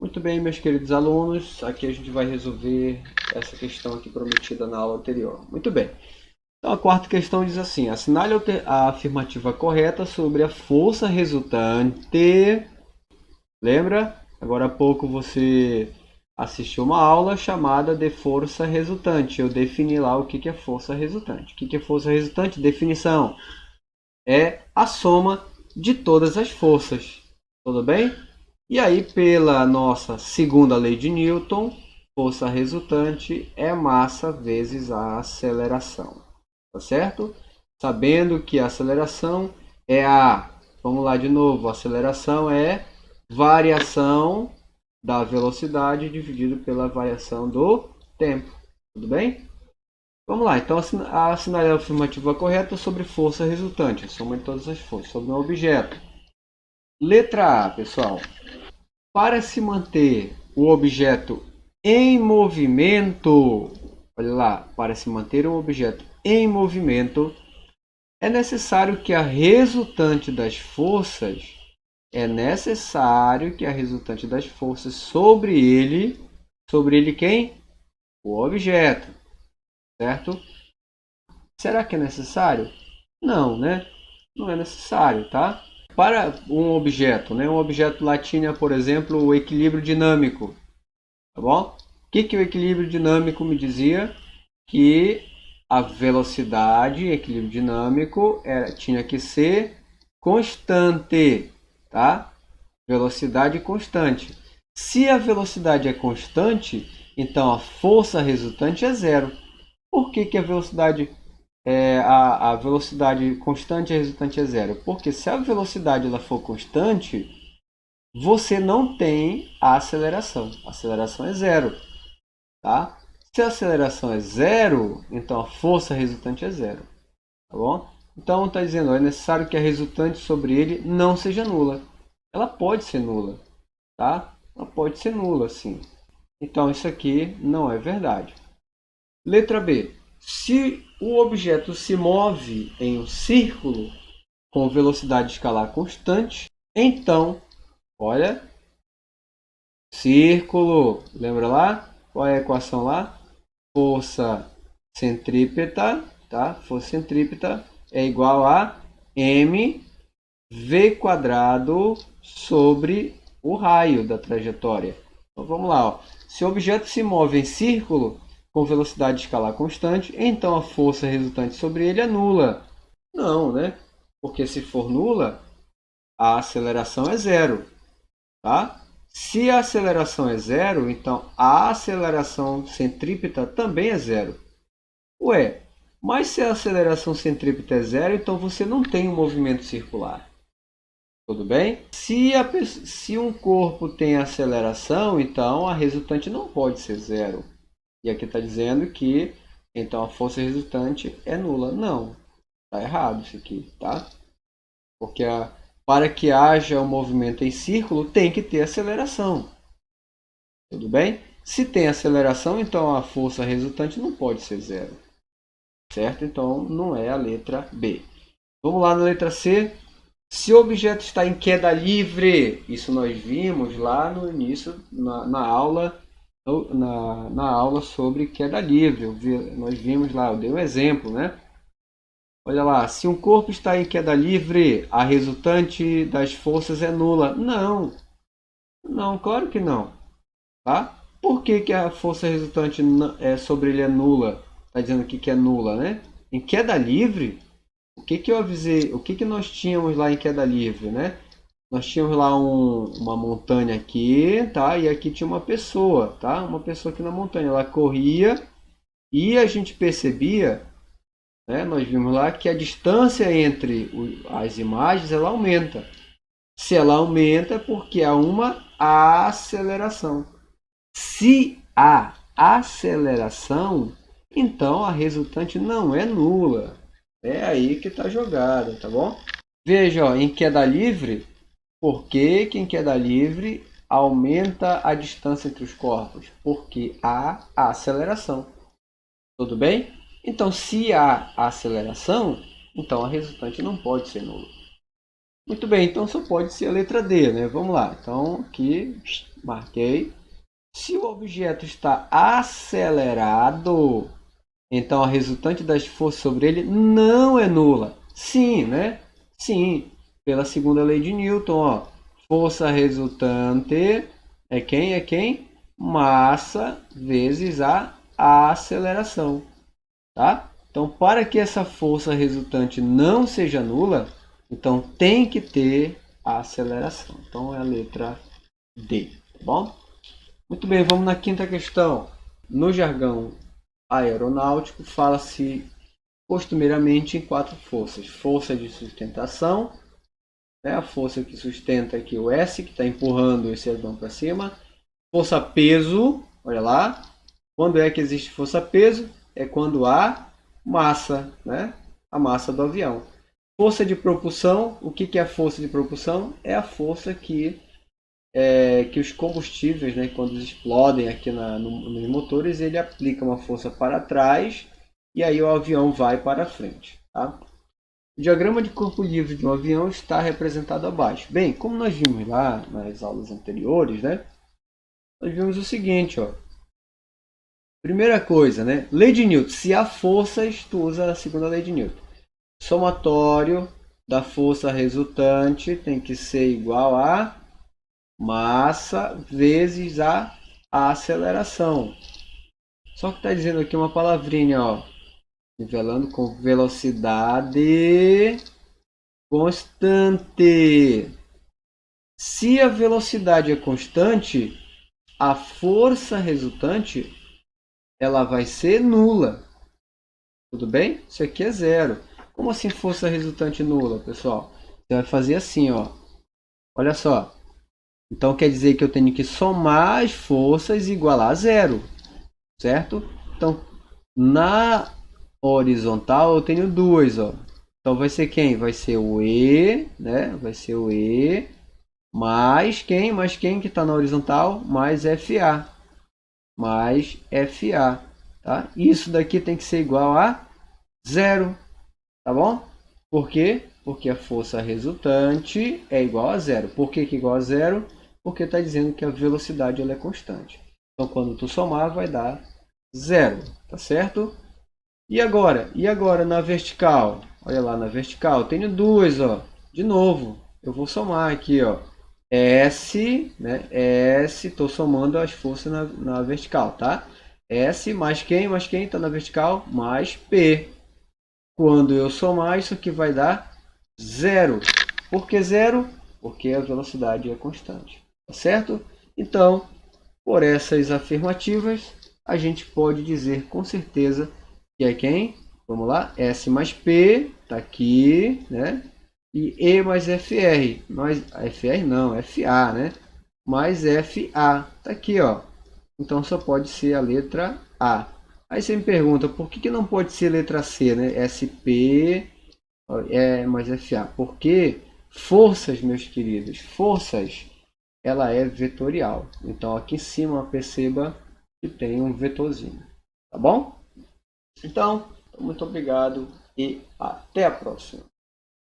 Muito bem, meus queridos alunos, aqui a gente vai resolver essa questão aqui prometida na aula anterior. Muito bem. Então, a quarta questão diz assim: assinale a afirmativa correta sobre a força resultante. Lembra? Agora há pouco você assistiu uma aula chamada de força resultante. Eu defini lá o que é força resultante. O que é força resultante? Definição: é a soma de todas as forças. Tudo bem? E aí, pela nossa segunda lei de Newton, força resultante é massa vezes a aceleração. Tá certo? Sabendo que a aceleração é vamos lá de novo, a aceleração é variação da velocidade dividido pela variação do tempo. Tudo bem? Vamos lá, então assinale a afirmativa correta sobre força resultante, a soma de todas as forças, sobre um objeto. Letra A, pessoal. Para se manter o objeto em movimento, olha lá, para se manter um objeto em movimento, é necessário que a resultante das forças, sobre ele quem? O objeto, certo? Será que é necessário? Não, né? Não é necessário, tá? Para um objeto, né? Um objeto lá tinha, por exemplo, o equilíbrio dinâmico, tá bom? O que o equilíbrio dinâmico me dizia? Que a velocidade, equilíbrio dinâmico, tinha que ser constante, tá? Velocidade constante. Se a velocidade é constante, então a força resultante é zero. Por que a velocidade constante e a resultante é zero? Porque se a velocidade ela for constante, você não tem a aceleração. A aceleração é zero. Tá? Se a aceleração é zero, então a força resultante é zero. Tá bom? Então está dizendo, é necessário que a resultante sobre ele não seja nula. Ela pode ser nula. Tá? Ela pode ser nula, sim. Então isso aqui não é verdade. Letra B. Se o objeto se move em um círculo com velocidade escalar constante, então, olha, círculo, lembra lá? Qual é a equação lá? Força centrípeta, tá? Força centrípeta é igual a mv quadrado sobre o raio da trajetória. Então vamos lá, ó. Se o objeto se move em círculo com velocidade escalar constante, então a força resultante sobre ele é nula. Não, né? Porque se for nula, a aceleração é zero, tá? Se a aceleração é zero, então a aceleração centrípeta também é zero. Ué, mas se a aceleração centrípeta é zero, então você não tem um movimento circular. Tudo bem? Se um corpo tem aceleração, então a resultante não pode ser zero. E aqui está dizendo que então a força resultante é nula. Não, está errado isso aqui, tá? Porque para que haja um movimento em círculo, tem que ter aceleração. Tudo bem? Se tem aceleração, então a força resultante não pode ser zero. Certo? Então não é a letra B. Vamos lá na letra C. Se o objeto está em queda livre, isso nós vimos lá no início, na aula, na aula sobre queda livre. Nós vimos lá, eu dei um exemplo, né? Olha lá, se um corpo está em queda livre, a resultante das forças é nula. Não, não, claro que não. Tá? Por que a força resultante sobre ele é nula? Está dizendo aqui que é nula, né? Em queda livre, o que eu avisei? O que nós tínhamos lá em queda livre, né? Nós tínhamos lá uma montanha aqui, tá? E aqui tinha uma pessoa, tá? Uma pessoa aqui na montanha. Ela corria e a gente percebia, né? Nós vimos lá que a distância entre as imagens ela aumenta. Se ela aumenta é porque há uma aceleração. Se há aceleração, então a resultante não é nula. É aí que está a jogada, tá bom? Veja, ó, em queda livre, por que em queda livre aumenta a distância entre os corpos? Porque há aceleração. Tudo bem? Então, se há aceleração, então a resultante não pode ser nula. Muito bem, então só pode ser a letra D, né? Vamos lá. Então, aqui, marquei. Se o objeto está acelerado, então a resultante das forças sobre ele não é nula. Sim, né? Sim, pela segunda lei de Newton, ó. Força resultante é quem? É quem? Massa vezes a aceleração, tá? Então, para que essa força resultante não seja nula, então tem que ter a aceleração. Então, é a letra D, tá bom? Muito bem, vamos na quinta questão. No jargão aeronáutico, fala-se costumeiramente em quatro forças. Força de sustentação, né? A força que sustenta aqui o S, que está empurrando esse avião para cima. Força peso, olha lá. Quando é que existe força peso? É quando há massa, né? A massa do avião. Força de propulsão, o que é a força de propulsão? É a força que os combustíveis, né, quando eles explodem aqui nos motores, ele aplica uma força para trás e aí o avião vai para frente. Tá? O diagrama de corpo livre de um avião está representado abaixo. Bem, como nós vimos lá nas aulas anteriores, né, nós vimos o seguinte, ó. Primeira coisa, né, lei de Newton. Se há forças, tu usa a segunda lei de Newton. Somatório da força resultante tem que ser igual a massa vezes a aceleração. Só que está dizendo aqui uma palavrinha, ó, nivelando com velocidade constante. Se a velocidade é constante, a força resultante ela vai ser nula. Tudo bem? Isso aqui é zero. Como assim força resultante nula, pessoal? Você vai fazer assim, ó. Olha só. Então quer dizer que eu tenho que somar as forças e igualar a zero, certo? Então, na horizontal eu tenho duas, ó. Então vai ser quem? Vai ser o E, né? Vai ser o E mais quem? Mais quem que está na horizontal? Mais FA. Mais FA, tá? Isso daqui tem que ser igual a zero, tá bom? Por quê? Porque a força resultante é igual a zero. Por que igual a zero? Porque está dizendo que a velocidade ela é constante. Então, quando tu somar, vai dar zero, tá certo? E agora? E agora na vertical? Olha lá na vertical, tenho duas, ó. De novo, eu vou somar aqui, ó. S, né? S, estou somando as forças na vertical, tá? S mais quem? Mais quem está na vertical? Mais P. Quando eu somar, isso aqui vai dar zero. Por que zero? Porque a velocidade é constante, tá certo? Então, por essas afirmativas, a gente pode dizer com certeza que é quem? Vamos lá, S mais P, está aqui, né? E E mais FR, mais FR não, FA, né? Mais FA, está aqui, ó. Então só pode ser a letra A. Aí você me pergunta, por que não pode ser letra C, né? SP mais FA. Porque forças, meus queridos, forças, ela é vetorial. Então aqui em cima perceba que tem um vetorzinho, tá bom? Então, muito obrigado e até a próxima.